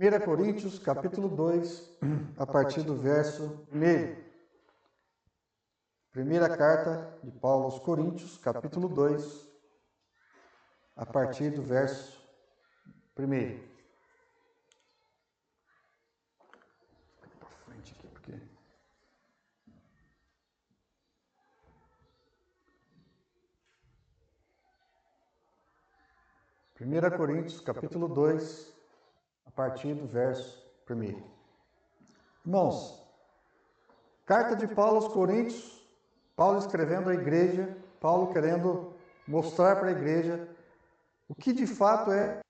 1 Coríntios, capítulo 2, a partir do verso 1. Primeira carta de Paulo aos Coríntios, capítulo 2, a partir do verso 1. Para frente aqui, porque... 1 Coríntios, capítulo 2, a partir do verso 1. Irmãos, carta de Paulo aos Coríntios, Paulo escrevendo à igreja, Paulo querendo mostrar para a igreja o que de fato é,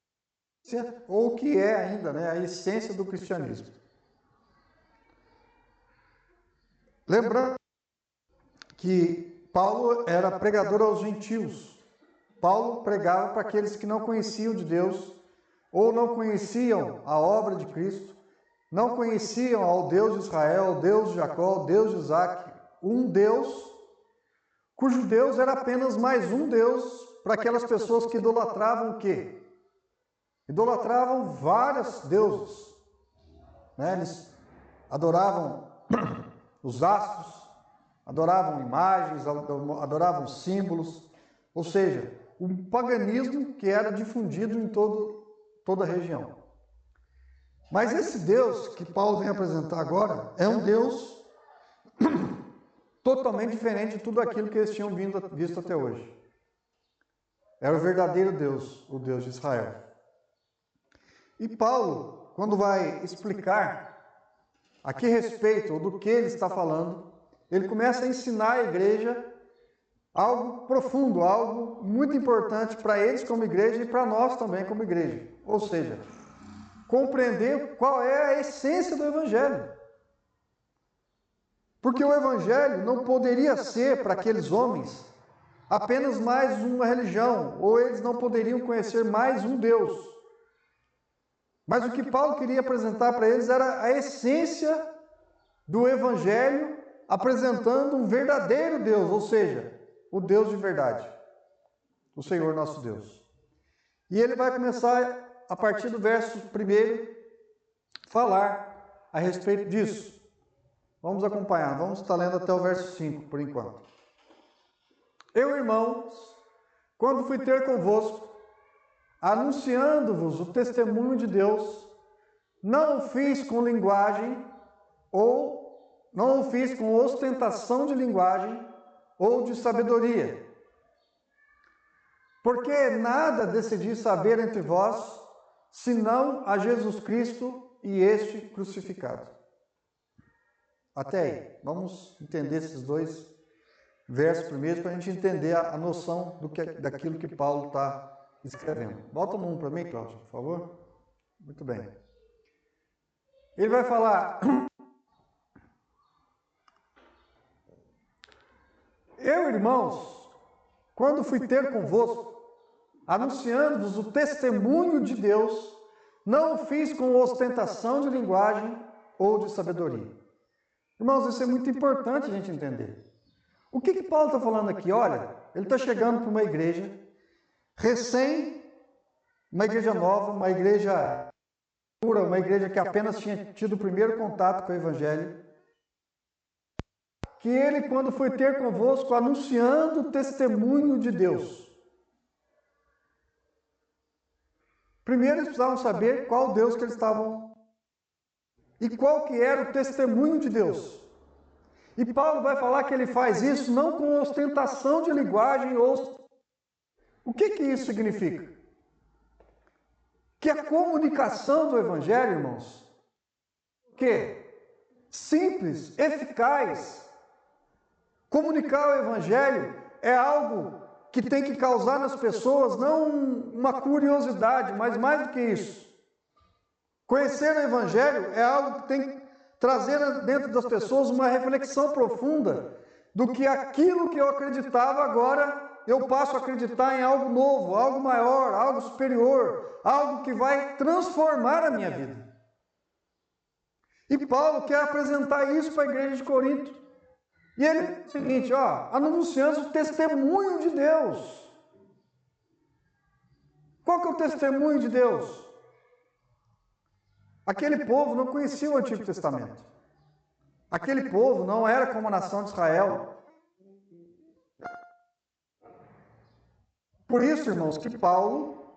ou o que é ainda, a essência do cristianismo. Lembrando que Paulo era pregador aos gentios. Paulo pregava para aqueles que não conheciam de Deus, ou não conheciam a obra de Cristo, não conheciam ao Deus de Israel, ao Deus de Jacó, ao Deus de Isaac, um Deus cujo Deus era apenas mais um Deus para aquelas pessoas que idolatravam o quê? Idolatravam vários deuses. Eles adoravam os astros, adoravam imagens, adoravam símbolos, ou seja, um paganismo que era difundido em toda a região. Mas esse Deus que Paulo vem apresentar agora é um Deus totalmente diferente de tudo aquilo que eles tinham visto até hoje. Era o verdadeiro Deus, o Deus de Israel. E Paulo, quando vai explicar a que respeito ou do que ele está falando, ele começa a ensinar a igreja algo profundo, algo muito importante para eles como igreja e para nós também como igreja. Ou seja, compreender qual é a essência do Evangelho. Porque o Evangelho não poderia ser para aqueles homens apenas mais uma religião, ou eles não poderiam conhecer mais um Deus. Mas o que Paulo queria apresentar para eles era a essência do Evangelho, apresentando um verdadeiro Deus, ou seja, o Deus de verdade, o Senhor nosso Deus. E ele vai começar, a partir do verso 1, falar a respeito disso. Vamos acompanhar, vamos estar lendo até o verso 5, por enquanto. Eu, irmãos, quando fui ter convosco, anunciando-vos o testemunho de Deus, não o fiz com linguagem, ou não o fiz com ostentação de linguagem, ou de sabedoria. Porque nada decidi saber entre vós, senão a Jesus Cristo e este crucificado. Até aí, vamos entender esses dois versos primeiro para a gente entender a noção daquilo que Paulo está escrevendo. Volta no 1 para mim, Cláudio, por favor. Muito bem. Ele vai falar: eu, irmãos, quando fui ter convosco, anunciando-vos o testemunho de Deus, não o fiz com ostentação de linguagem ou de sabedoria. Irmãos, isso é muito importante a gente entender. O que Paulo está falando aqui? Olha, ele está chegando para uma igreja uma igreja nova, uma igreja pura, uma igreja que apenas tinha tido o primeiro contato com o Evangelho, que ele, quando foi ter convosco, anunciando o testemunho de Deus. Primeiro eles precisavam saber qual Deus que eles estavam e qual que era o testemunho de Deus. E Paulo vai falar que ele faz isso não com ostentação de linguagem ou... O que isso significa? Que a comunicação do Evangelho, irmãos, simples, eficaz. Comunicar o Evangelho é algo que tem que causar nas pessoas não uma curiosidade, mas mais do que isso. Conhecer o Evangelho é algo que tem que trazer dentro das pessoas uma reflexão profunda do que aquilo que eu acreditava agora eu passo a acreditar em algo novo, algo maior, algo superior, algo que vai transformar a minha vida. E Paulo quer apresentar isso para a igreja de Corinto. E ele diz o seguinte, anunciando o testemunho de Deus. Qual que é o testemunho de Deus? Aquele povo não conhecia o Antigo Testamento. Aquele povo não era como a nação de Israel. Por isso, irmãos, que Paulo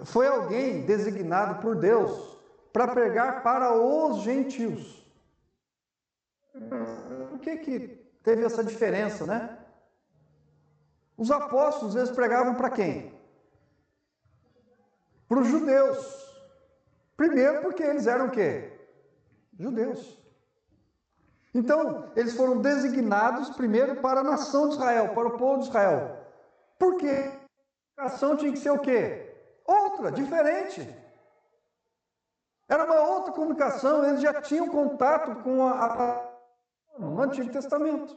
foi alguém designado por Deus para pregar para os gentios. Por que teve essa diferença, né? Os apóstolos, eles pregavam para quem? Para os judeus. Primeiro porque eles eram o quê? Judeus. Então, eles foram designados primeiro para a nação de Israel, para o povo de Israel. Por quê? A comunicação tinha que ser o quê? Outra, diferente. Era uma outra comunicação, eles já tinham contato com no Antigo Testamento.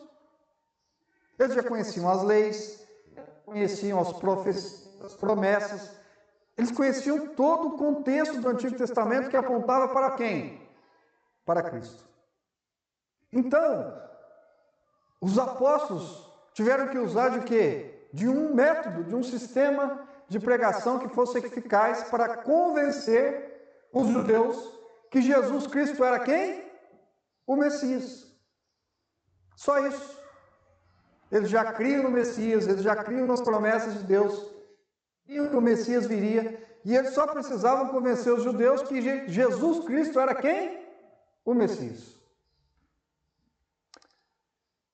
Eles já conheciam as leis, conheciam as promessas, eles conheciam todo o contexto do Antigo Testamento que apontava para quem? Para Cristo. Então, os apóstolos tiveram que usar de quê? De um método, de um sistema de pregação que fosse eficaz para convencer os judeus que Jesus Cristo era quem? O Messias. Só isso. Eles já criam no Messias, eles já criam nas promessas de Deus, viam que o Messias viria, e eles só precisavam convencer os judeus que Jesus Cristo era quem? O Messias.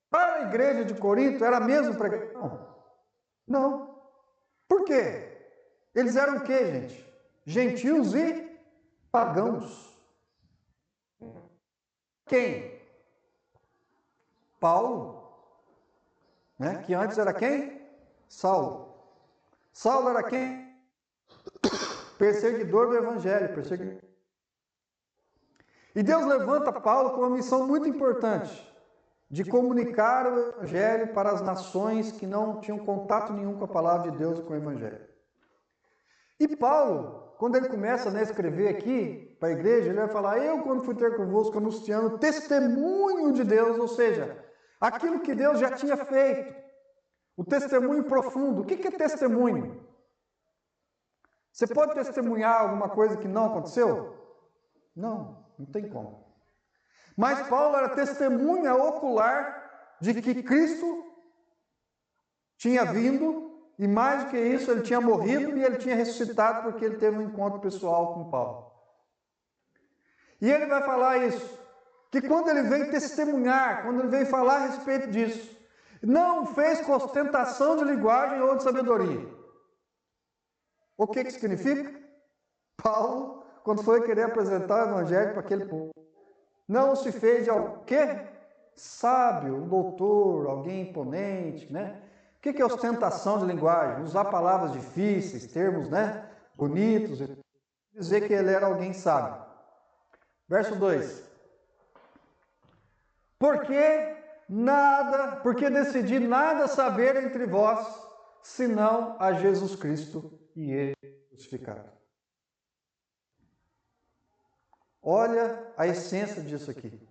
Para a igreja de Corinto, era a mesma pregação? Não. Por quê? Eles eram o quê, gente? Gentios e pagãos. Quem? Paulo, né? Que antes era quem? Saulo. Saulo era quem? Perseguidor do Evangelho. E Deus levanta Paulo com uma missão muito importante, de comunicar o Evangelho para as nações que não tinham contato nenhum com a palavra de Deus e com o Evangelho. E Paulo, quando ele começa a escrever aqui para a igreja, ele vai falar: eu, quando fui ter convosco, anunciando testemunho de Deus, ou seja, aquilo que Deus já tinha feito, o testemunho profundo. O que é testemunho? Você pode testemunhar alguma coisa que não aconteceu? Não tem como. Mas Paulo era testemunha ocular de que Cristo tinha vindo, e mais do que isso, ele tinha morrido e ele tinha ressuscitado, porque ele teve um encontro pessoal com Paulo. E ele vai falar isso, que quando ele vem testemunhar, quando ele vem falar a respeito disso, não fez com ostentação de linguagem ou de sabedoria. O que significa? Paulo, quando foi querer apresentar o Evangelho para aquele povo, não se fez de quê? Sábio, um doutor, alguém imponente, né? O que é ostentação de linguagem? Usar palavras difíceis, termos, né, bonitos, dizer que ele era alguém sábio. Verso 2. Porque decidi nada saber entre vós, senão a Jesus Cristo e ele crucificado. Olha a essência disso aqui.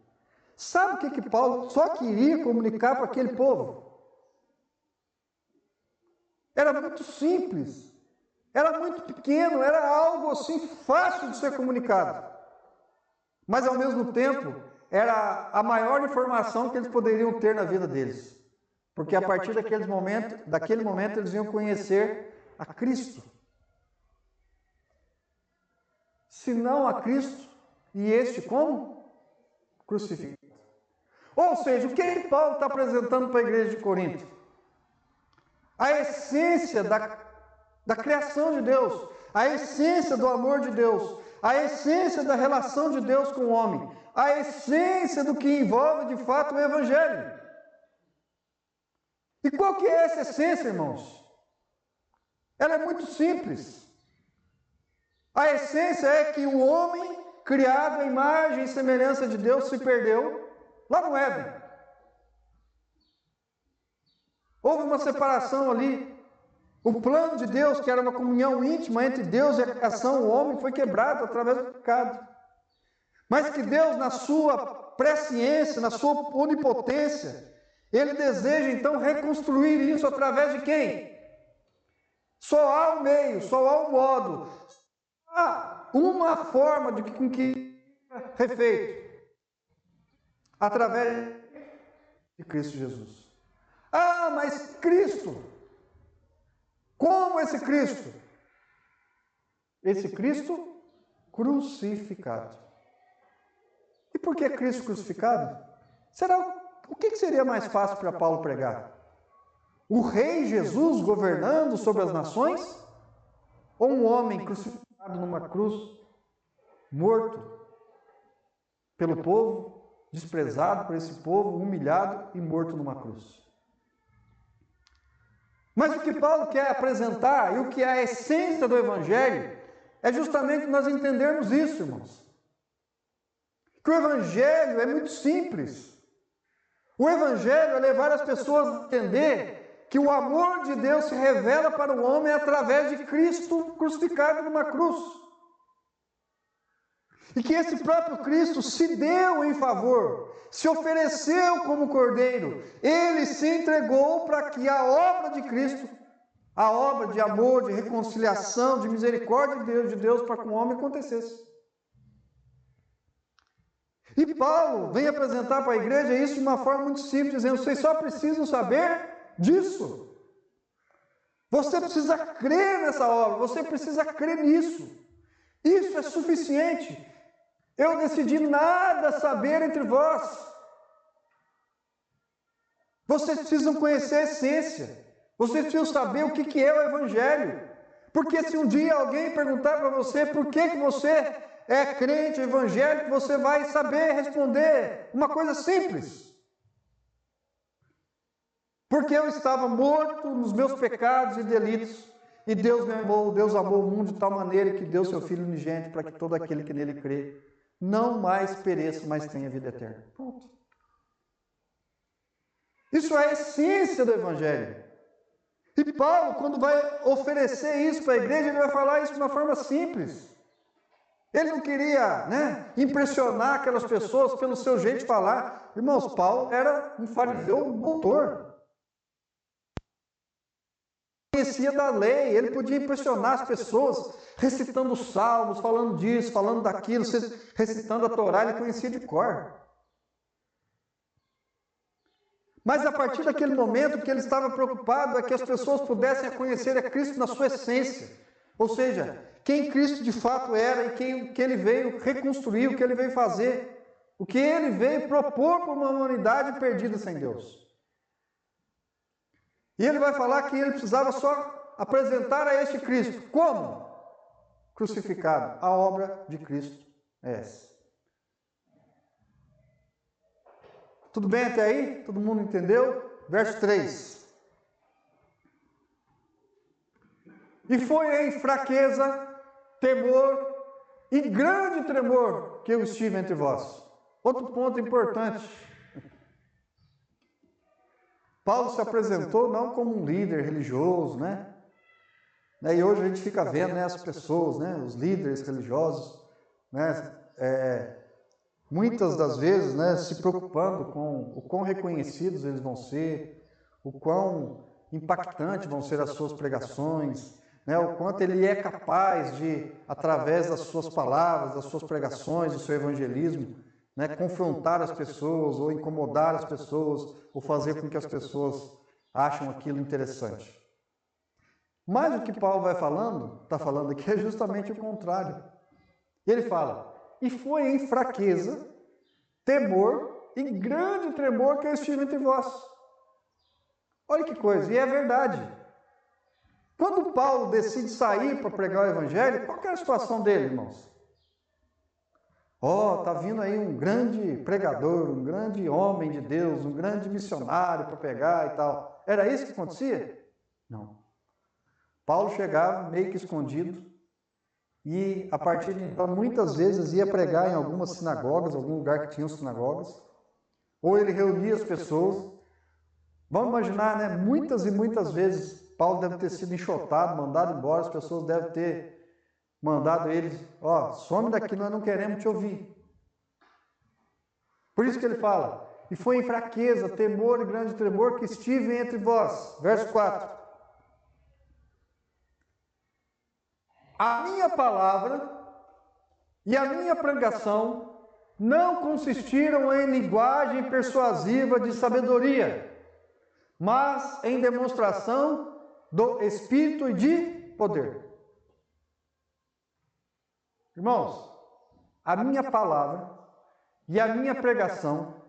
Sabe o que Paulo só queria comunicar para aquele povo? Era muito simples, era muito pequeno, era algo assim fácil de ser comunicado. Mas ao mesmo tempo, era a maior informação que eles poderiam ter na vida deles. Porque a partir daquele momento eles iam conhecer a Cristo. Se não a Cristo, e este como? Crucificado. Ou seja, o que Paulo está apresentando para a igreja de Corinto? A essência da criação de Deus, a essência do amor de Deus, a essência da relação de Deus com o homem, a essência do que envolve de fato o Evangelho. E qual que é essa essência, irmãos? Ela é muito simples. A essência é que o homem, criado à imagem e semelhança de Deus, se perdeu lá no Éden. Houve uma separação ali. O plano de Deus, que era uma comunhão íntima entre Deus e a criação, o homem, foi quebrado através do pecado. Mas que Deus, na sua presciência, na sua onipotência, Ele deseja então reconstruir isso através de quem? Só há um meio, só há um modo. uma forma com que é feito através de Cristo Jesus. Ah, mas Cristo, como esse Cristo? Esse Cristo crucificado. E por que Cristo crucificado? O que seria mais fácil para Paulo pregar? O rei Jesus governando sobre as nações? Ou um homem crucificado numa cruz, morto pelo povo, desprezado por esse povo, humilhado e morto numa cruz? Mas o que Paulo quer apresentar e o que é a essência do Evangelho é justamente nós entendermos isso, irmãos. Que o Evangelho é muito simples. O Evangelho é levar as pessoas a entender que o amor de Deus se revela para o homem através de Cristo crucificado numa cruz. E que esse próprio Cristo se deu em favor, se ofereceu como cordeiro. Ele se entregou para que a obra de Cristo, a obra de amor, de reconciliação, de misericórdia de Deus para com o homem acontecesse. E Paulo vem apresentar para a igreja isso de uma forma muito simples, dizendo: vocês só precisam saber disso. Você precisa crer nessa obra, você precisa crer nisso. Isso é suficiente. Eu decidi nada saber entre vós. Vocês precisam conhecer a essência. Vocês precisam saber o que é o Evangelho. Porque se um dia alguém perguntar para você por que você é crente evangélico, você vai saber responder uma coisa simples. Porque eu estava morto nos meus pecados e delitos, e Deus me amou, Deus amou o mundo de tal maneira que deu seu Filho unigênito para que todo aquele que nele crê não mais pereça, mas tenha vida eterna. Pronto. Isso é a essência do Evangelho. E Paulo, quando vai oferecer isso para a igreja, ele vai falar isso de uma forma simples. Ele não queria, impressionar aquelas pessoas pelo seu jeito de falar. Irmãos, Paulo era um fariseu doutor. Conhecia da lei, ele podia impressionar as pessoas recitando os salmos, falando disso, falando daquilo, recitando a Torá, ele conhecia de cor. Mas a partir daquele momento, o que ele estava preocupado é que as pessoas pudessem conhecer a Cristo na sua essência. Ou seja, quem Cristo de fato era e que ele veio reconstruir, o que ele veio fazer, o que ele veio propor para uma humanidade perdida sem Deus. E ele vai falar que ele precisava só apresentar a este Cristo. Como? Crucificado. A obra de Cristo é essa. Tudo bem até aí? Todo mundo entendeu? Verso 3. E foi em fraqueza, temor e grande tremor que eu estive entre vós. Outro ponto importante. Paulo se apresentou não como um líder religioso, E hoje a gente fica vendo, as pessoas, os líderes religiosos, muitas das vezes, se preocupando com o quão reconhecidos eles vão ser, o quão impactantes vão ser as suas pregações, o quanto ele é capaz de, através das suas palavras, das suas pregações, do seu evangelismo, confrontar as pessoas, ou incomodar as pessoas, ou fazer com que as pessoas achem aquilo interessante. Mas o que Paulo está falando aqui, é justamente o contrário. Ele fala: e foi em fraqueza, temor e grande tremor que eu estive entre vós. Olha que coisa, e é verdade. Quando Paulo decide sair para pregar o Evangelho, qual que é a situação dele, irmãos? Está vindo aí um grande pregador, um grande homem de Deus, um grande missionário para pegar e tal. Era isso que acontecia? Não. Paulo chegava meio que escondido e, a partir de então, muitas vezes ia pregar em algumas sinagogas, algum lugar que tinha sinagogas, ou ele reunia as pessoas. Vamos imaginar, muitas e muitas vezes Paulo deve ter sido enxotado, mandado embora, as pessoas devem ter mandado eles: some daqui, nós não queremos te ouvir. Por isso que ele fala: e foi em fraqueza, temor e grande tremor que estive entre vós. Verso 4. A minha palavra e a minha pregação não consistiram em linguagem persuasiva de sabedoria, mas em demonstração do Espírito e de poder. Irmãos, a minha palavra e a minha pregação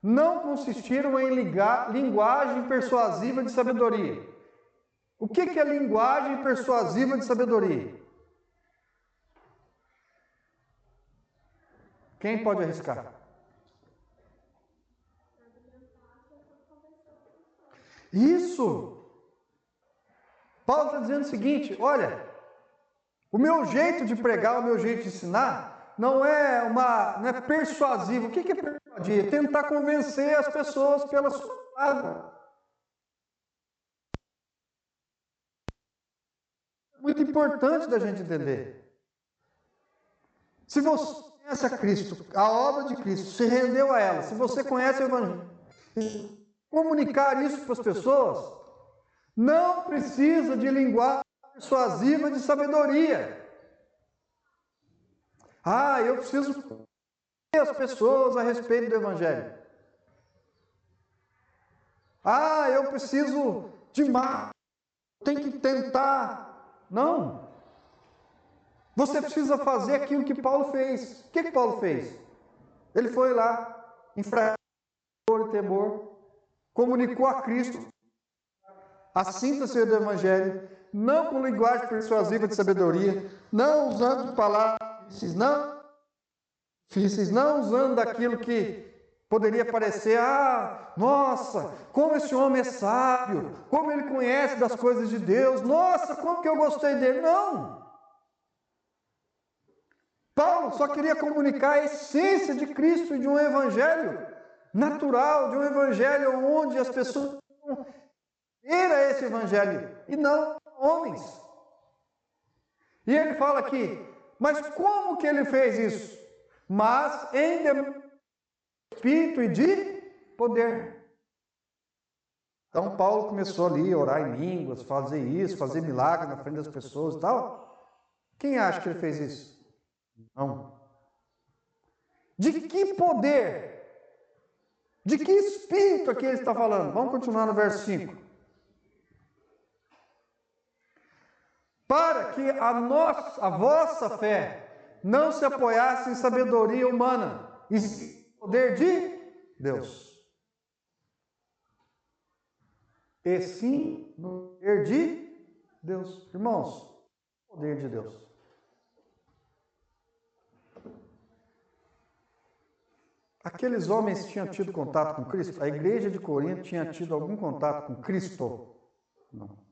não consistiram em linguagem persuasiva de sabedoria. O que é linguagem persuasiva de sabedoria? Quem pode arriscar? Isso! Paulo está dizendo o seguinte, olha, o meu jeito de pregar, o meu jeito de ensinar, não é persuasivo. O que é persuadir? É tentar convencer as pessoas pela sua palavra. Muito importante da gente entender. Se você conhece a Cristo, a obra de Cristo, se rendeu a ela, se você conhece o Evangelho, comunicar isso para as pessoas, não precisa de linguagem persuasiva de sabedoria. Eu preciso convencer as pessoas a respeito do Evangelho. Eu preciso de mais, tem que tentar. Não. Você precisa fazer aquilo que Paulo fez. O que Paulo fez? Ele foi lá, enfrentou o temor, comunicou a Cristo a síntese do Evangelho, não com linguagem persuasiva de sabedoria, não usando de palavras difíceis, não usando daquilo que poderia parecer, nossa, como esse homem é sábio, como ele conhece das coisas de Deus, nossa, como que eu gostei dele. Não! Paulo só queria comunicar a essência de Cristo e de um evangelho natural, de um evangelho onde as pessoas vão ver a esse evangelho e não homens. E ele fala aqui, mas como que ele fez isso? Mas em espírito e de poder. Então Paulo começou ali a orar em línguas, fazer isso, fazer milagre na frente das pessoas e tal. Quem acha que ele fez isso? Não. De que poder? De que espírito aqui ele está falando? Vamos continuar no verso 5. Para que a vossa fé não se apoiasse em sabedoria humana, e poder de Deus. E sim no poder de Deus. Irmãos, poder de Deus. Aqueles homens tinham tido contato com Cristo? A igreja de Corinto tinha tido algum contato com Cristo? Não.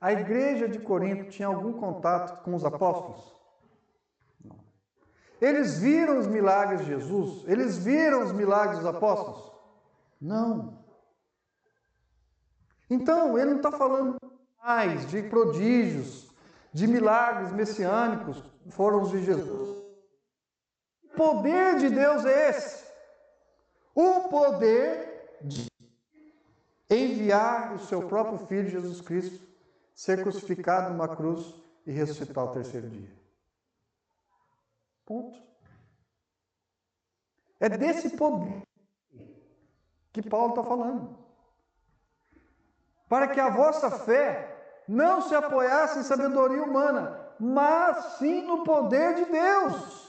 A igreja de Corinto tinha algum contato com os apóstolos? Não. Eles viram os milagres de Jesus? Eles viram os milagres dos apóstolos? Não. Então, ele não está falando mais de prodígios, de milagres messiânicos, que foram os de Jesus. O poder de Deus é esse. O poder de enviar o seu próprio Filho Jesus Cristo, ser crucificado numa cruz e ressuscitar ao terceiro dia. Ponto. É desse poder que Paulo está falando. Para que a vossa fé não se apoiasse em sabedoria humana, mas sim no poder de Deus.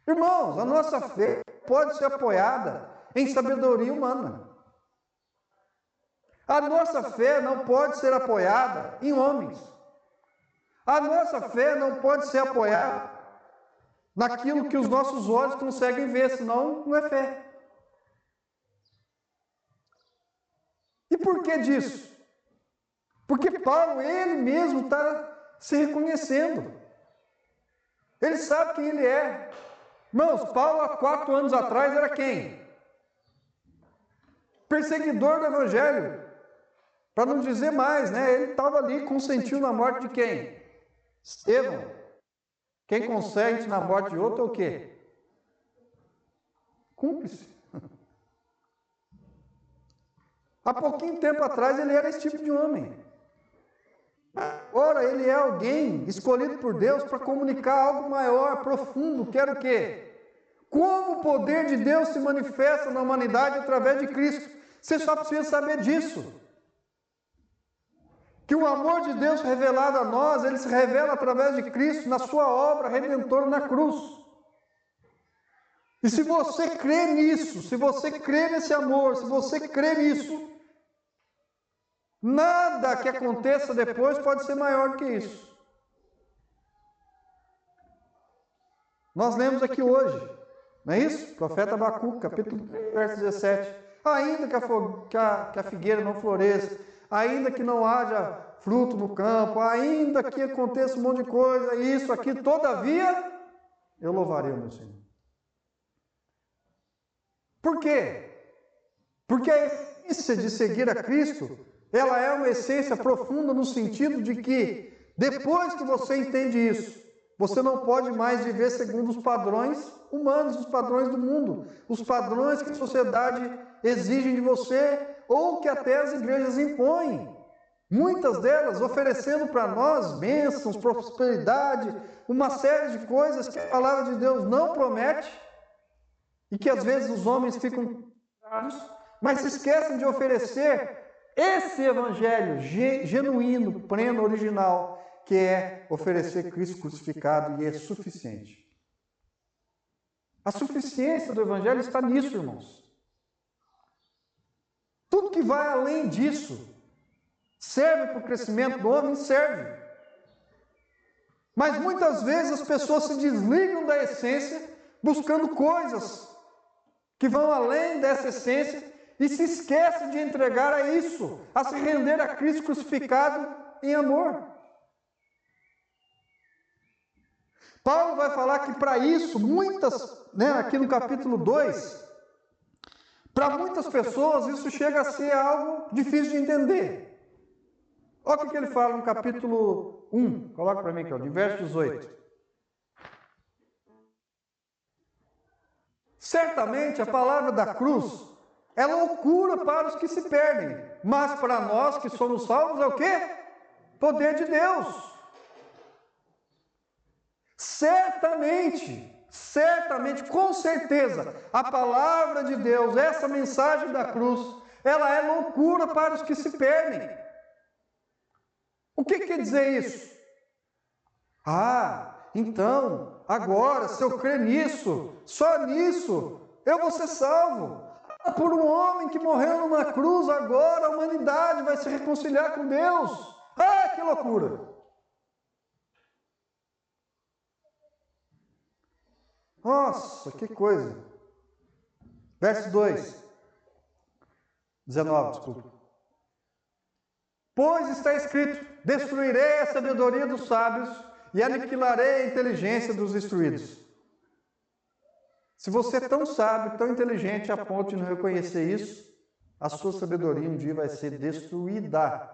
Irmãos, a nossa fé pode ser apoiada em sabedoria humana. A nossa fé não pode ser apoiada em homens. A nossa fé não pode ser apoiada naquilo que os nossos olhos conseguem ver, senão não é fé. E por que disso? Porque Paulo, ele mesmo está se reconhecendo. Ele sabe quem ele é. Irmãos, Paulo há 4 anos atrás era quem? Perseguidor do Evangelho. Para não dizer mais, né? Ele estava ali, consentiu na morte de quem? Estevão. Quem consente na morte de outro é o quê? Cúmplice. Há pouquinho tempo atrás ele era esse tipo de homem. Agora agora ele é alguém escolhido por Deus para comunicar algo maior, profundo, que era o quê? Como o poder de Deus se manifesta na humanidade através de Cristo. Você só precisa saber disso. Que o amor de Deus revelado a nós, ele se revela através de Cristo, na sua obra redentora na cruz. E se você crê nisso, se você crê nesse amor, se você crê nisso, nada que aconteça depois pode ser maior do que isso. Nós lemos aqui hoje, não é isso? Profeta Abacuque, capítulo 3, verso 17. Ainda que a figueira não floresça, ainda que não haja fruto no campo, ainda que aconteça um monte de coisa, isso aqui, todavia, eu louvarei o meu Senhor. Por quê? Porque a essência de seguir a Cristo, ela é uma essência profunda no sentido de que, depois que você entende isso, você não pode mais viver segundo os padrões humanos, os padrões do mundo, os padrões que a sociedade exige de você, ou que até as igrejas impõem. Muitas delas oferecendo para nós bênçãos, prosperidade, uma série de coisas que a palavra de Deus não promete, e que às vezes os homens ficam, mas se esquecem de oferecer esse evangelho genuíno, pleno, original, que é oferecer Cristo crucificado, e é suficiente. A suficiência do evangelho está nisso, irmãos. Tudo que vai além disso serve para o crescimento do homem, serve. Mas muitas vezes as pessoas se desligam da essência, buscando coisas que vão além dessa essência, e se esquecem de entregar a isso, a se render a Cristo crucificado em amor. Paulo vai falar que para isso, aqui no capítulo 2, para muitas pessoas isso chega a ser algo difícil de entender. Olha o que ele fala no capítulo 1, coloca para mim aqui, de verso 18. Certamente a palavra da cruz é loucura para os que se perdem, mas para nós que somos salvos é o quê? Poder de Deus. Certamente, com certeza, a palavra de Deus, essa mensagem da cruz, ela é loucura para os que se perdem. O que quer dizer isso? Então, agora, se eu crer nisso, só nisso, eu vou ser salvo. Por um homem que morreu numa cruz, agora a humanidade vai se reconciliar com Deus. Que loucura! Nossa, que coisa! Verso 19, desculpa. Pois está escrito: destruirei a sabedoria dos sábios e aniquilarei a inteligência dos instruídos. Se você é tão sábio, tão inteligente a ponto de não reconhecer isso, a sua sabedoria um dia vai ser destruída.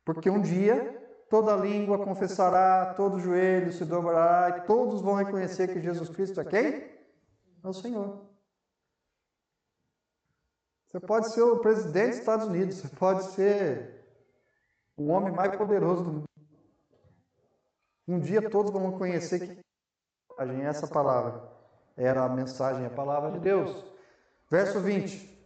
Porque um dia toda língua confessará, todo joelho se dobrará e todos vão reconhecer que Jesus Cristo é quem? É o Senhor. Você pode ser o presidente dos Estados Unidos, você pode ser o homem mais poderoso do mundo. Um dia todos vão conhecer que essa palavra era a mensagem, a palavra de Deus. Verso 20.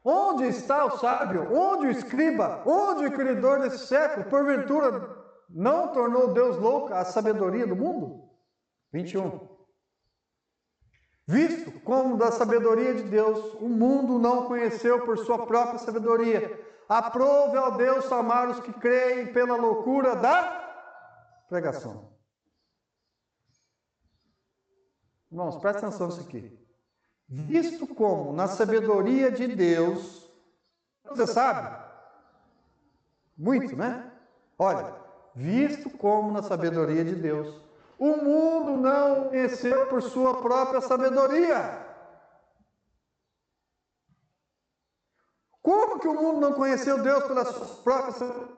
Onde está o sábio? Onde o escriba? Onde o inquiridor desse século? Porventura não tornou Deus louca a sabedoria do mundo? 21. Visto como da sabedoria de Deus o mundo não conheceu por sua própria sabedoria, aprove ao Deus amar os que creem pela loucura da pregação. Irmãos, presta atenção nisso aqui. Visto como na sabedoria de Deus, você sabe? Muito, né? Olha, visto como na sabedoria de Deus, o mundo não conheceu por sua própria sabedoria. Como que o mundo não conheceu Deus pela sua própria sabedoria?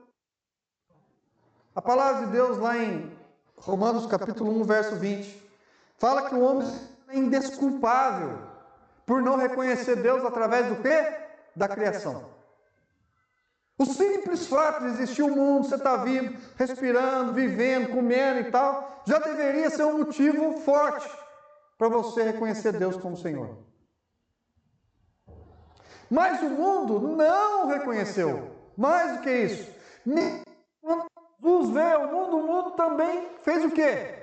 A palavra de Deus lá em Romanos capítulo 1, verso 20, fala que o homem é indesculpável por não reconhecer Deus através do quê? Da criação. O simples fato de existir o mundo, você está vivo, respirando, vivendo, comendo e tal, já deveria ser um motivo forte para você reconhecer Deus como Senhor. Mas o mundo não reconheceu. Mais do que isso. Quando Jesus veio ao mundo, o mundo também fez o quê?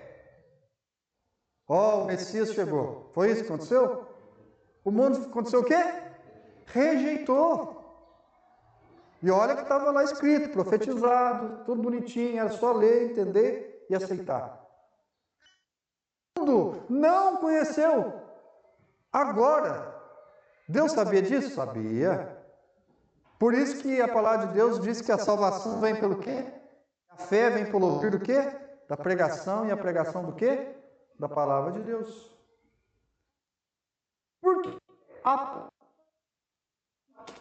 O Messias chegou. Foi isso que aconteceu? O mundo aconteceu o quê? Rejeitou. E olha que estava lá escrito, profetizado, tudo bonitinho, era só ler, entender e aceitar. O mundo não conheceu. Agora, Deus sabia disso? Sabia. Por isso que a palavra de Deus diz que a salvação vem pelo quê? A fé vem pelo ouvir do quê? Da pregação, e a pregação do quê? Da palavra de Deus. Porque a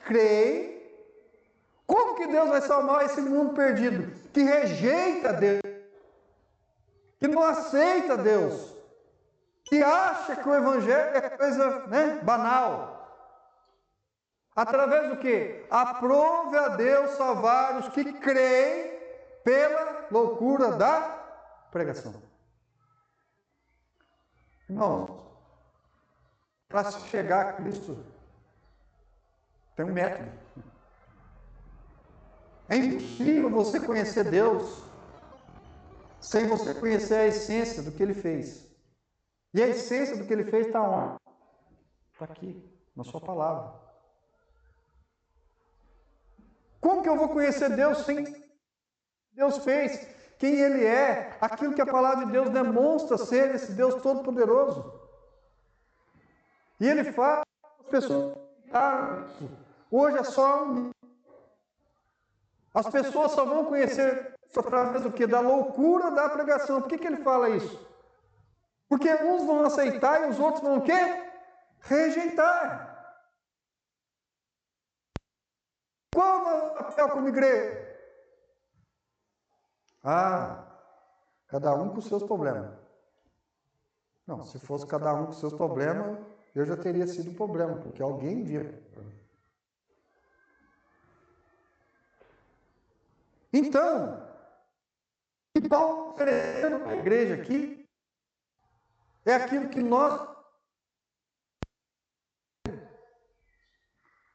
crê. Como que Deus vai salvar esse mundo perdido? Que rejeita Deus, que não aceita Deus, que acha que o Evangelho é coisa, banal. Através do quê? Aprove a Deus salvar os que creem pela loucura da pregação. Irmãos, para se chegar a Cristo, tem um método. É impossível você conhecer Deus sem você conhecer a essência do que Ele fez. E a essência do que Ele fez está onde? Está aqui, na sua palavra. Como que eu vou conhecer Deus sem Deus fez? Quem Ele é? Aquilo que a palavra de Deus demonstra ser esse Deus Todo-Poderoso. E Ele faz as pessoas. Hoje é só um. As pessoas só vão conhecer através do quê? Da loucura da pregação. Por que ele fala isso? Porque uns vão aceitar e os outros vão o quê? Rejeitar. Qual é o papel como igreja? Cada um com os seus problemas. Não, se fosse cada um com os seus problemas, eu já teria sido um problema, porque alguém vira. Então, o que Paulo oferecendo para a igreja aqui é aquilo que nós.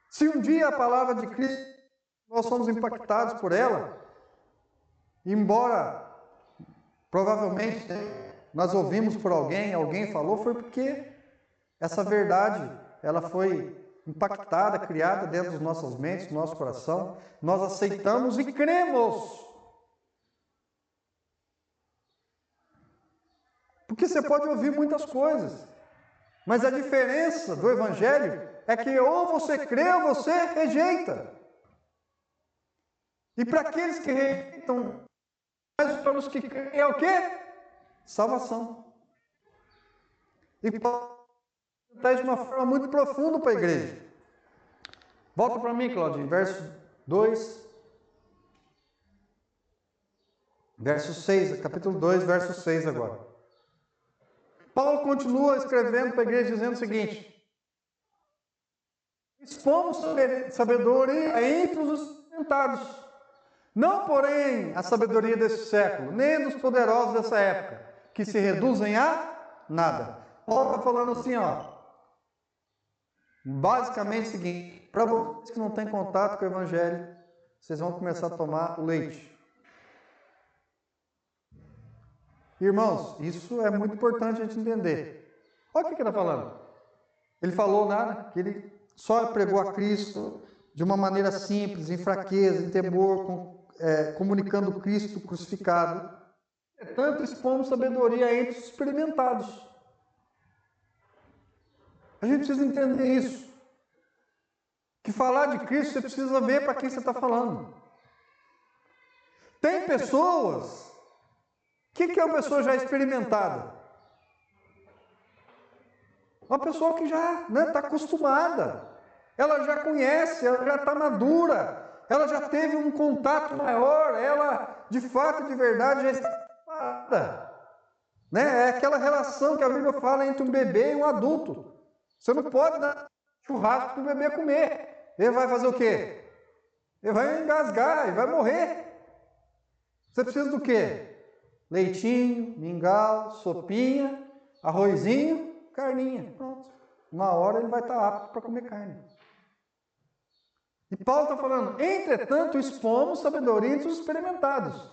Se um dia a palavra de Cristo, nós somos impactados por ela, embora provavelmente nós ouvimos por alguém falou, foi porque essa verdade ela foi impactada, criada dentro das nossas mentes, do nosso coração, nós aceitamos e cremos. Porque você pode ouvir muitas coisas, mas a diferença do Evangelho é que ou você crê ou você rejeita. E para aqueles que rejeitam, mas para os que creem é o quê? Salvação. E Paulo está de uma forma muito profunda para a igreja. Volta para mim, Claudinho, verso 2. Verso 6, capítulo 2, verso 6 agora. Paulo continua escrevendo para a igreja dizendo o seguinte: expomos sabedoria entre os experimentados, não porém a sabedoria desse século, nem dos poderosos dessa época, que se reduzem a nada. Paulo está falando assim, basicamente o seguinte: para vocês que não têm contato com o Evangelho, vocês vão começar a tomar o leite. Irmãos, isso é muito importante a gente entender. Olha o que ele está falando. Ele falou nada, que ele só pregou a Cristo de uma maneira simples, em fraqueza, em temor, comunicando Cristo crucificado. Tanto expomos sabedoria entre os experimentados. A gente precisa entender isso. Que falar de Cristo, você precisa ver para quem você está falando. Tem pessoas... O que é uma pessoa já experimentada? Uma pessoa que já está acostumada. Ela já conhece, ela já está madura. Ela já teve um contato maior. Ela, de fato, de verdade, já está preparada. É aquela relação que a Bíblia fala entre um bebê e um adulto. Você não pode dar churrasco para o bebê comer. Ele vai fazer o quê? Ele vai engasgar, ele vai morrer. Você precisa do quê? Leitinho, mingau, sopinha, arrozinho, carninha. Pronto. Uma hora ele vai estar apto para comer carne. E Paulo está falando, entretanto, expomos sabedoria entre os experimentados.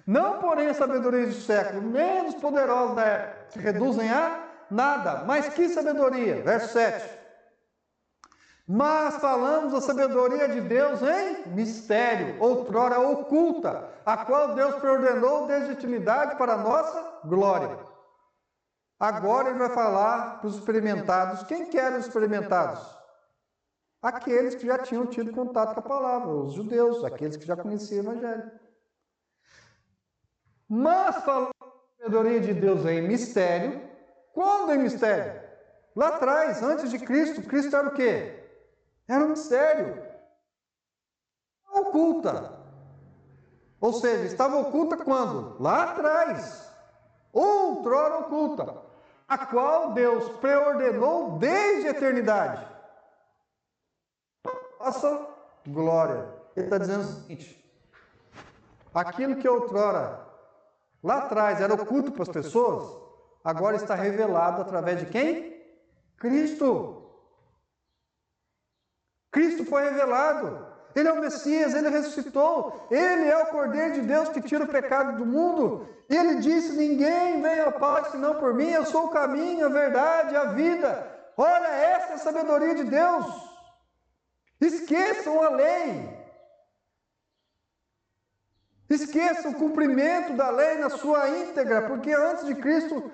Não, porém, a sabedoria do século, nem os poderosos da época, se reduzem a nada. Mas que sabedoria? Verso 7. Mas falamos da sabedoria de Deus em mistério, outrora oculta, a qual Deus preordenou desde a eternidade para a nossa glória. Agora ele vai falar para os experimentados. Quem que eram os experimentados? Aqueles que já tinham tido contato com a palavra, os judeus, aqueles que já conheciam o Evangelho. Mas falando da sabedoria de Deus em mistério, quando em mistério? Lá atrás, antes de Cristo, Cristo era o quê? Era um mistério. Oculta. Ou seja, estava oculta quando? Lá atrás. Outrora oculta. A qual Deus preordenou desde a eternidade. Nossa glória. Ele está dizendo o seguinte. Aquilo que outrora, lá atrás, era oculto para as pessoas, agora está revelado através de quem? Cristo. Cristo foi revelado. Ele é o Messias, ele ressuscitou. Ele é o Cordeiro de Deus que tira o pecado do mundo. E ele disse, ninguém vem ao Pai senão por mim. Eu sou o caminho, a verdade, a vida. Olha, essa é a sabedoria de Deus. Esqueçam a lei. Esqueçam o cumprimento da lei na sua íntegra, porque antes de Cristo,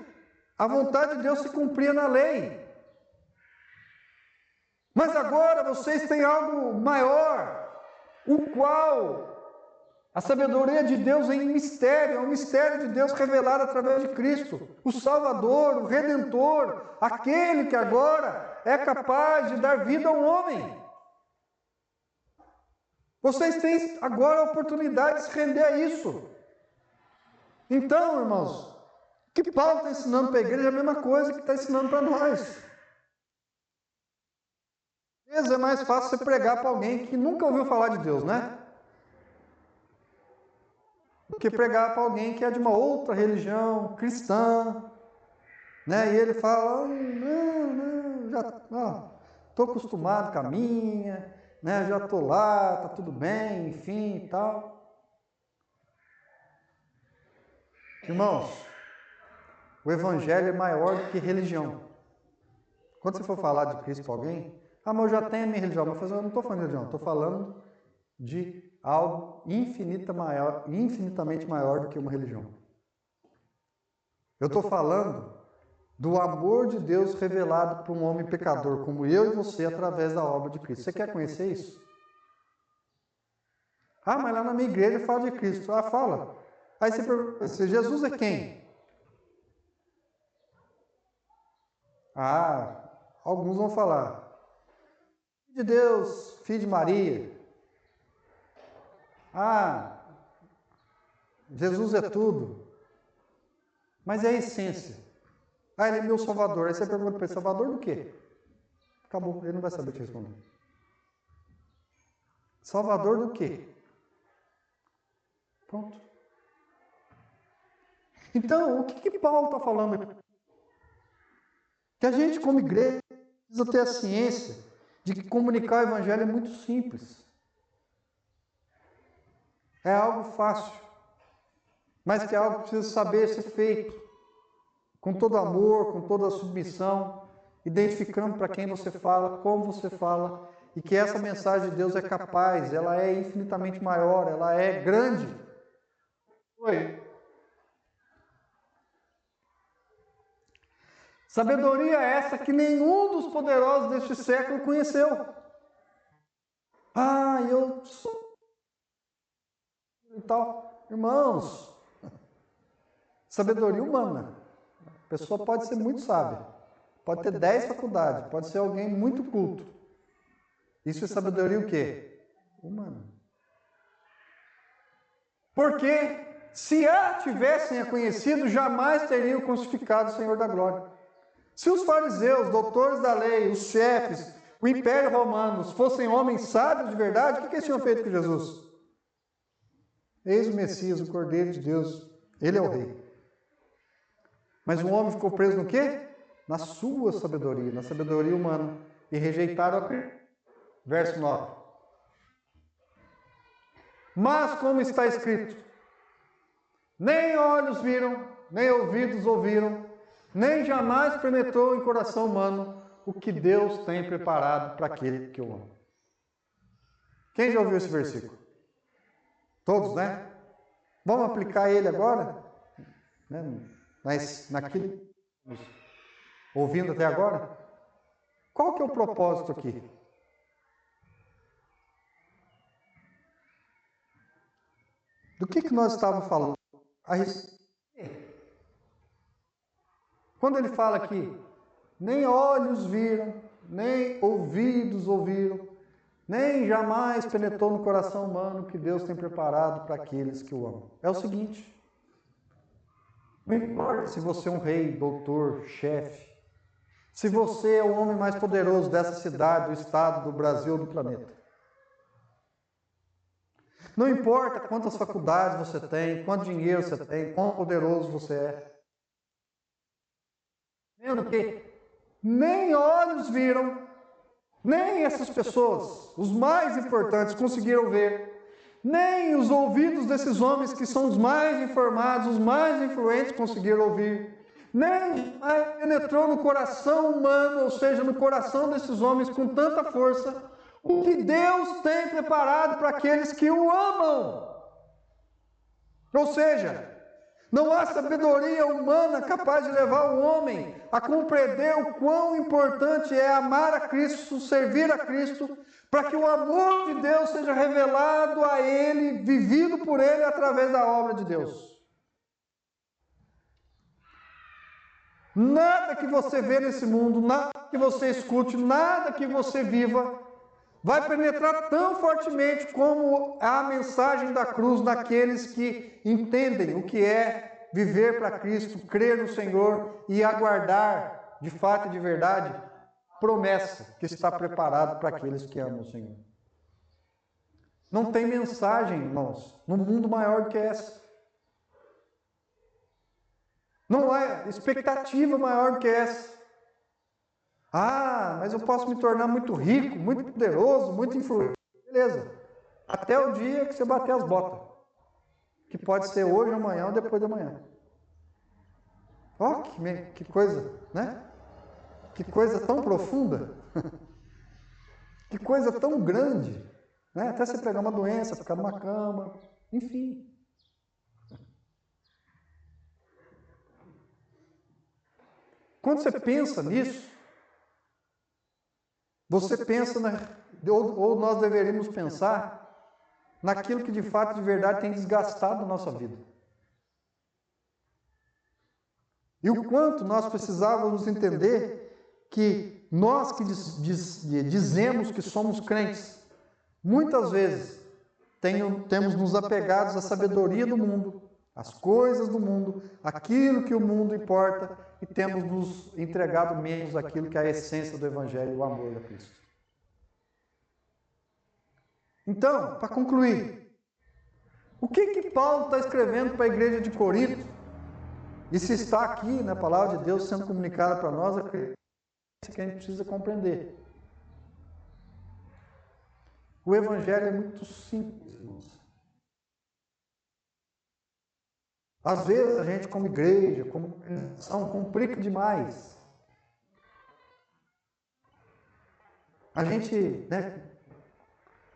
a vontade de Deus se cumpria na lei. Mas agora vocês têm algo maior, o qual a sabedoria de Deus em mistério, é um mistério de Deus revelado através de Cristo, o Salvador, o Redentor, aquele que agora é capaz de dar vida ao homem. Vocês têm agora a oportunidade de se render a isso. Então, irmãos, o que Paulo está ensinando para a igreja é a mesma coisa que está ensinando para nós. Às vezes é mais fácil você pregar para alguém que nunca ouviu falar de Deus, né? Do que pregar para alguém que é de uma outra religião cristã, né? E ele fala, não, já estou acostumado com a minha, né? Já estou lá, está tudo bem, enfim e tal. Irmãos, o Evangelho é maior do que religião. Quando você for falar de Cristo para alguém, mas eu já tenho a minha religião. Mas eu não estou falando de religião, estou falando de algo infinitamente maior do que uma religião. Eu estou falando do amor de Deus revelado para um homem pecador como eu e você através da obra de Cristo. Você quer conhecer isso? Mas lá na minha igreja fala de Cristo. Fala. Aí você pergunta, Jesus é quem? Alguns vão falar. Filho de Deus, filho de Maria. Jesus é tudo. Mas é a essência. Ele é meu Salvador. Aí você pergunta para ele, Salvador do quê? Acabou, ele não vai saber te responder. Salvador do quê? Pronto. Então, o que Paulo está falando aqui? Que a gente, como igreja, precisa ter a ciência de que comunicar o Evangelho é muito simples. É algo fácil, mas que é algo que precisa saber ser feito, com todo amor, com toda a submissão, identificando para quem você fala, como você fala, e que essa mensagem de Deus é capaz, ela é infinitamente maior, ela é grande. Sabedoria essa que nenhum dos poderosos deste século conheceu. Eu sou... e tal. Irmãos, sabedoria humana. A pessoa pode ser muito sábia, pode ter 10 faculdades, pode ser alguém muito culto. Isso é sabedoria o quê? Humana. Porque se a tivessem a conhecido, jamais teriam crucificado o Senhor da glória. Se os fariseus, doutores da lei, os chefes, o Império Romano fossem homens sábios de verdade, o que eles tinham feito com Jesus? Eis o Messias, o Cordeiro de Deus, ele é o rei. Mas o homem ficou preso no quê? Na sua sabedoria, na sabedoria humana, e rejeitaram a Cristo. Verso 9. Mas como está escrito, nem olhos viram, nem ouvidos ouviram, nem jamais penetrou em coração humano o que Deus tem preparado para aquele que o ama. Quem já ouviu esse versículo? Todos, né? Vamos aplicar ele agora? Naquilo ouvindo até agora? Qual que é o propósito aqui? Do que nós estávamos falando? Quando ele fala aqui, nem olhos viram, nem ouvidos ouviram, nem jamais penetrou no coração humano que Deus tem preparado para aqueles que o amam. É o seguinte, não importa se você é um rei, doutor, chefe, se você é o homem mais poderoso dessa cidade, do estado, do Brasil, do planeta. Não importa quantas faculdades você tem, quanto dinheiro você tem, quão poderoso você é. Vendo que nem olhos viram, nem essas pessoas, os mais importantes, conseguiram ver, nem os ouvidos desses homens que são os mais informados, os mais influentes, conseguiram ouvir, nem penetrou no coração humano, ou seja, no coração desses homens com tanta força, o que Deus tem preparado para aqueles que o amam. Ou seja, não há sabedoria humana capaz de levar o homem a compreender o quão importante é amar a Cristo, servir a Cristo, para que o amor de Deus seja revelado a ele, vivido por ele através da obra de Deus. Nada que você vê nesse mundo, nada que você escute, nada que você viva, vai penetrar tão fortemente como a mensagem da cruz naqueles que entendem o que é viver para Cristo, crer no Senhor e aguardar, de fato e de verdade, a promessa que está preparada para aqueles que amam o Senhor. Não tem mensagem, irmãos, no mundo maior do que essa. Não há expectativa maior do que essa. Ah, mas eu posso me tornar muito rico, muito poderoso, muito influente. Beleza. Até o dia que você bater as botas. Que pode ser hoje, amanhã ou depois de amanhã. Ó, que coisa, né? Que coisa tão profunda. Que coisa tão grande. Né? Até você pegar uma doença, ficar numa cama, enfim. Quando você pensa nisso, você pensa, ou nós deveríamos pensar, naquilo que de fato, de verdade, tem desgastado a nossa vida. E o quanto nós precisávamos entender que nós que dizemos que somos crentes, muitas vezes temos nos apegados à sabedoria do mundo, às coisas do mundo, aquilo que o mundo importa, e temos nos entregado menos aquilo que é a essência do Evangelho, o amor a Cristo. Então, para concluir, o que Paulo está escrevendo para a igreja de Corinto? E se está aqui na palavra de Deus sendo comunicada para nós, é que a gente precisa compreender. O Evangelho é muito simples, irmãos. Às vezes a gente, como igreja, como organização, complica demais. A gente,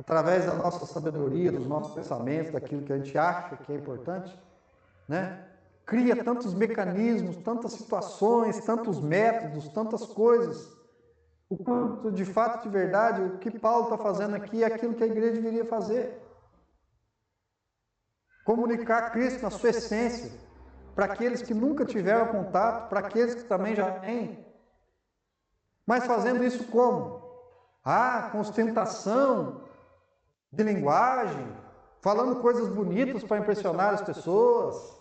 através da nossa sabedoria, dos nossos pensamentos, daquilo que a gente acha que é importante, cria tantos mecanismos, tantas situações, tantos métodos, tantas coisas. O quanto, de fato, de verdade, o que Paulo está fazendo aqui é aquilo que a igreja deveria fazer. Comunicar Cristo na sua essência, para aqueles que nunca tiveram contato, para aqueles que também já têm. Mas fazendo isso como? Com ostentação de linguagem, falando coisas bonitas para impressionar as pessoas.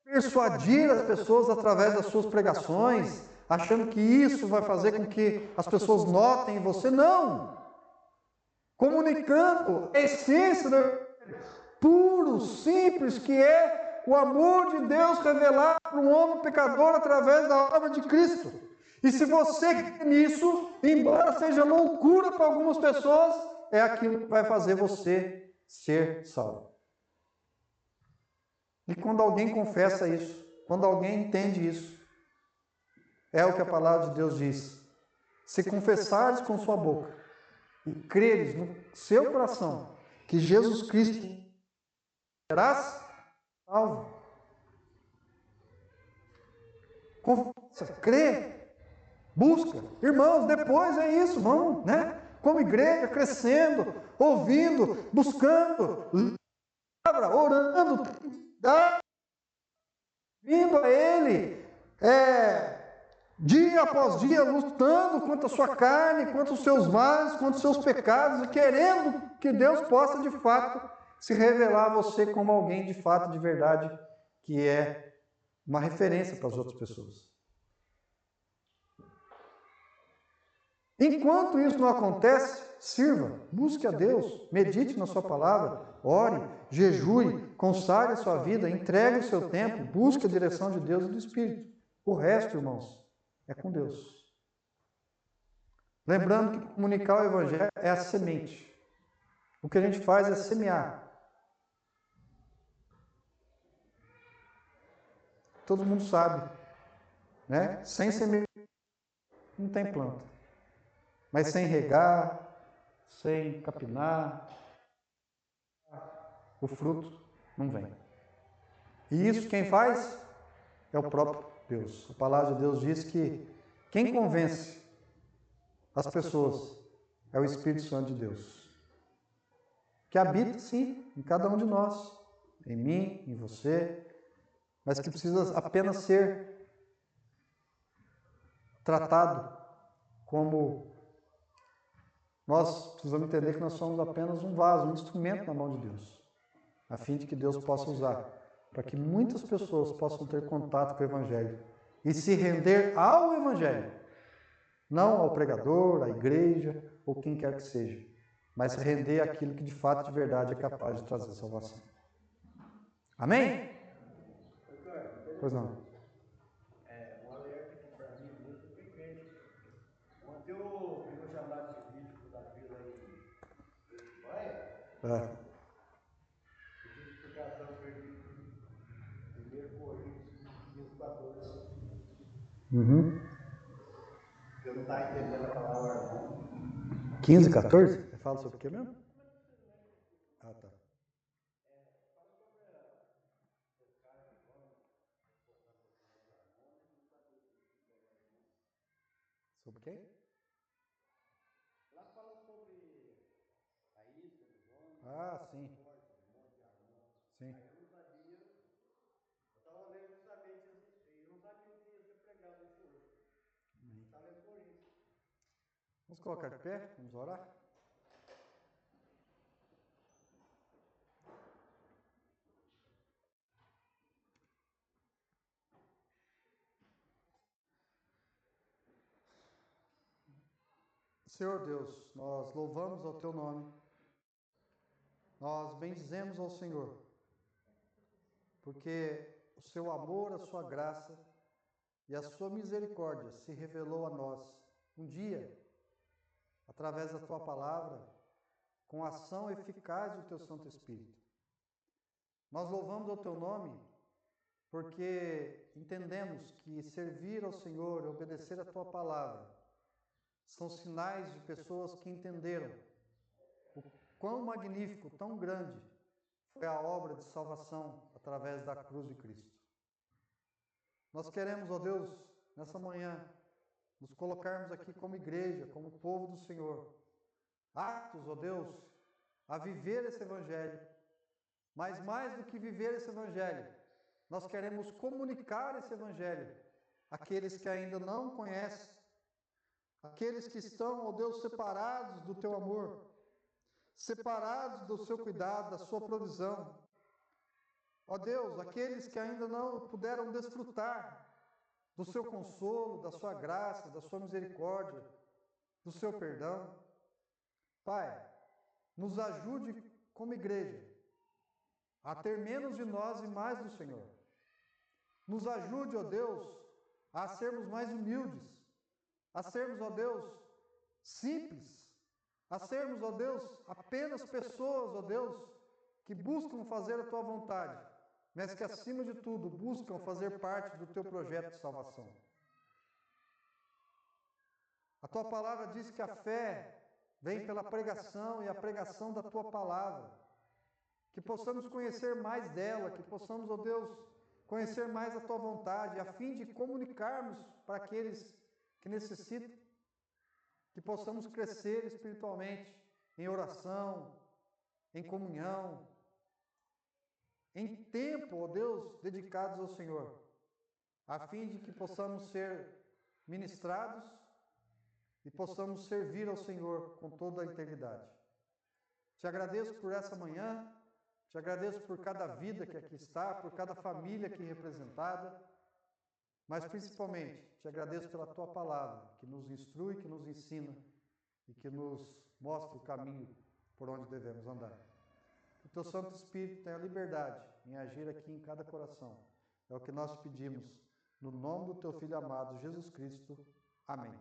Persuadir as pessoas através das suas pregações, achando que isso vai fazer com que as pessoas notem em você. Não! Comunicando a essência do Evangelho, puro, simples, que é o amor de Deus revelado para um homem pecador através da obra de Cristo. E se você crê nisso, embora seja loucura para algumas pessoas, é aquilo que vai fazer você ser salvo. E quando alguém confessa isso, quando alguém entende isso, é o que a palavra de Deus diz. Se confessares com sua boca e creres no seu coração que Jesus Cristo serás salvo. Confessa, crê, busca. Irmãos, depois é isso, vamos, né? Como igreja, crescendo, ouvindo, buscando, orando, vindo a Ele, dia após dia, lutando contra a sua carne, contra os seus males, contra os seus pecados, e querendo que Deus possa, de fato, se revelar a você como alguém, de fato, de verdade, que é uma referência para as outras pessoas. Enquanto isso não acontece, sirva, busque a Deus, medite na sua palavra, ore, jejue, consagre a sua vida, entregue o seu tempo, busque a direção de Deus e do Espírito. O resto, irmãos, é com Deus. Lembrando que comunicar o Evangelho é a semente. O que a gente faz é semear. Todo mundo sabe, né? Sem semear não tem planta. Mas sem regar, sem capinar, o fruto não vem. E isso quem faz é o próprio Deus. A palavra de Deus diz que quem convence as pessoas é o Espírito Santo de Deus, que habita, sim, em cada um de nós, em mim, em você, mas que precisa apenas ser tratado como nós precisamos entender que nós somos apenas um vaso, um instrumento na mão de Deus, a fim de que Deus possa usar, para que muitas pessoas possam ter contato com o Evangelho e se render ao Evangelho, não ao pregador, à igreja ou quem quer que seja, mas render aquilo que de fato, de verdade, é capaz de trazer salvação. Amém? Pois não. Um alerta aqui para mim mesmo foi crente. Ontem eu vi uma chamada de vídeo da vila aí em Espanha. Pedi explicação para ele. 1 Coríntios 15, 14. Eu não estava entendendo a palavra não. 15, 14? Fala sobre o que mesmo? Ah, tá. Sobre quem? Lá fala sobre a isca dos homens. Ah, sim. Sim. Aí eu não sabia, eu estava lendo justamente isso, eu não sabia que ia ser pregado isso hoje. Eu estava lendo Coríntios. Vamos colocar de pé? Vamos orar? Senhor Deus, nós louvamos ao Teu nome, nós bendizemos ao Senhor, porque o Seu amor, a Sua graça e a Sua misericórdia se revelou a nós um dia, através da Tua palavra, com a ação eficaz do Teu Santo Espírito. Nós louvamos ao Teu nome porque entendemos que servir ao Senhor e obedecer a Tua palavra são sinais de pessoas que entenderam o quão magnífico, tão grande foi a obra de salvação através da cruz de Cristo. Nós queremos, ó Deus, nessa manhã, nos colocarmos aqui como igreja, como povo do Senhor, aptos, ó Deus, a viver esse Evangelho, mas mais do que viver esse Evangelho, nós queremos comunicar esse Evangelho àqueles que ainda não conhecem, aqueles que estão, ó Deus, separados do Teu amor, separados do Seu cuidado, da Sua provisão. Ó Deus, aqueles que ainda não puderam desfrutar do seu consolo, da sua graça, da sua misericórdia, do seu perdão. Pai, nos ajude como igreja a ter menos de nós e mais do Senhor. Nos ajude, ó Deus, a sermos mais humildes, a sermos, ó Deus, simples, a sermos, ó Deus, apenas pessoas, ó Deus, que buscam fazer a tua vontade, mas que, acima de tudo, buscam fazer parte do teu projeto de salvação. A tua palavra diz que a fé vem pela pregação e a pregação da tua palavra. Que possamos conhecer mais dela, que possamos, ó Deus, conhecer mais a tua vontade, a fim de comunicarmos para aqueles que necessitam, que possamos crescer espiritualmente em oração, em comunhão, em tempo, ó Deus, dedicados ao Senhor, a fim de que possamos ser ministrados e possamos servir ao Senhor com toda a integridade. Te agradeço por essa manhã, te agradeço por cada vida que aqui está, por cada família aqui representada, mas principalmente te agradeço pela tua palavra, que nos instrui, que nos ensina e que nos mostra o caminho por onde devemos andar. Que o teu Santo Espírito tenha liberdade em agir aqui em cada coração. É o que nós pedimos, no nome do teu Filho amado, Jesus Cristo. Amém.